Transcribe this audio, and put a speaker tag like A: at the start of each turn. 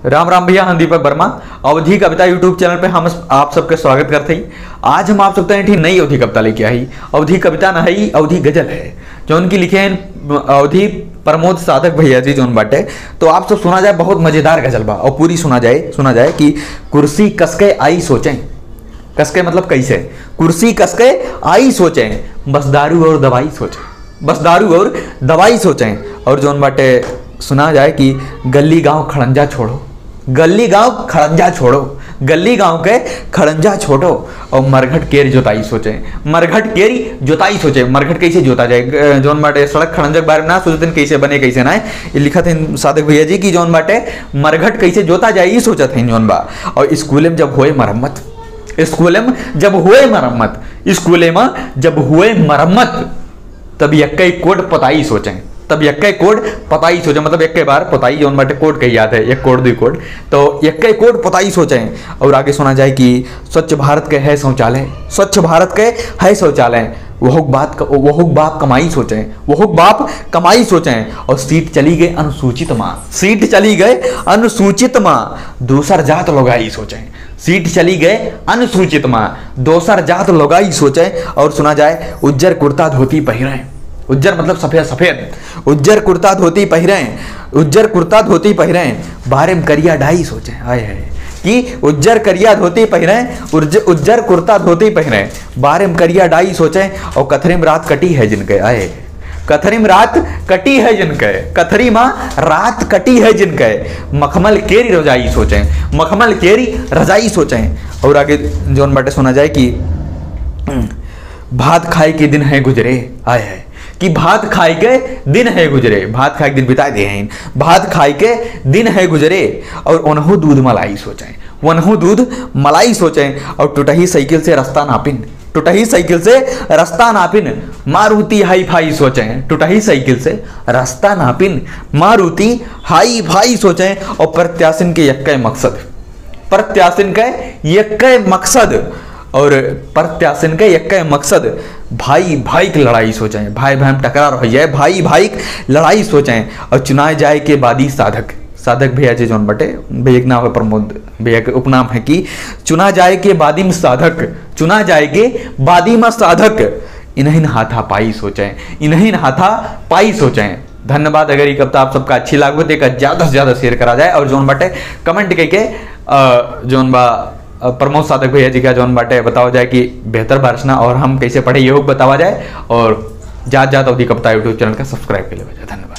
A: राम राम भैया, हम दीपक वर्मा अवधि कविता यूट्यूब चैनल पे हम आप सबके स्वागत करते ही। आज हम आप सबके एक नई अवधि कविता लेके आई। अवधि कविता नहीं, अवधि गजल है जो उनकी लिखे हैं अवधि प्रमोद साधक भैया जी जोन बाटे। तो आप सब सुना जाए, बहुत मजेदार गजल बा और पूरी सुना जाए कि कुर्सी कसके आई सोचें। कसके मतलब कैसे? कुर्सी कसके आई सोचें, बस दारू और दवाई सोचें, बस दारू और दवाई सोचें। और जोन बाटे सुना जाए कि गली गांव खड़ंजा छोड़ो, गली गांव खड़ंजा छोड़ो, गली गांव के खड़ंजा छोड़ो और मरघट केरी जोताई सोचे, मरघट केरी जोताई सोचे। मरघट कैसे जोता जाए, जौन बाटे सड़क खड़ंजा के बारे में ना सोचते कैसे बने कैसे ना, ये लिखा थे साधक भैया जी की जौन बाटे मरघट कैसे जोता जाए ये सोचा थे जौन बा। और स्कूल में जब हुए मरम्मत, स्कूल में जब हुए मरम्मत, स्कूल में जब हुए मरम्मत, तब यक्के कोड पताई सोचें, तब यक्के कोड पताई सोचे। मतलब यक्के बार पताई जौन बाटे कोड कही याद है, एक कोड दो कोड, तो यक्के कोड पताई सोचें। और आगे सुना जाए कि स्वच्छ भारत के है शौचालय, स्वच्छ भारत के है शौचालय, वो बाप कमाई सोचें, वो बाप कमाई सोचें। और सीट चली गई अनुसूचित माँ, सीट चली गए अनुसूचित माँ, दूसर जात लोगाई सोचें, सीट चली गए अनुसूचित माँ, दोसर जात लोगाई सोचें। और सुना जाए उज्जर कुर्ता धोती पहिरें, उज्जर मतलब सफेद सफेद, उज्जर कुर्ता धोती पहिरें, उज्जर कुर्ता धोती पहिरें, बारे में करिया डाई सोचें। हाय हाय कि उज्जर करिया धोती पहिरें, उज्जर कुर्ता धोती पहिरें, बारे में करिया डाई सोचें। और कथरी में रात कटी है जिनके, आए कथरी में रात कटी है जिनके, कथरी माँ रात कटी है जिनके, मखमल केरी रजाई सोचें, मखमल केरी रजाई सोचें। और आगे जोन बाटे सुना जाए कि भात खाए के दिन है गुजरे, आए है कि भात खाए के दिन है गुजरे, भात खाए के दिन बिता दे हैं, भात खाए के दिन है गुजरे। और उन्हों दूध मलाई सोचें, उन्हों दूध मलाई सोचें। और टूटही साइकिल से रास्ता नापिन, टूटही साइकिल से रास्ता नापिन, मारुति हाई फाई सोचें, टूटही साइकिल से रास्ता नापिन, मारुति हाई फाई सोचें। और प्रत्याशिन के यक्के मकसद, प्रत्याशिन के यक्के मकसद, और प्रत्याशिन के यक्के मकसद, भाई भाई की लड़ाई सोचें, भाई भाई में टकरार हो जाए, भाई भाई की लड़ाई सोचें। और चुनाए जाए के बादी साधक, साधक भैया जी जौन बटे भैया के नाम है प्रमोद भैया के उपनाम है कि चुना जाए के बादी में साधक, चुना जाए के बादी में साधक, इन्हीं हाथा पाई सोचें, इन्हीं हाथा पाई सोचें। धन्यवाद। अगर ये कविता आप सबका अच्छी लागू तो एक ज़्यादा से ज़्यादा शेयर करा जाए और जौन बटे कमेंट करके जौन बा प्रमोद साधक भैया जी का जौन बाटे बताओ जाए कि बेहतर बारिशना और हम कैसे पढ़े ये बतावा जाए। और ज़्यादा अवधि कविता यूट्यूब चैनल का सब्सक्राइब के लिए धन्यवाद।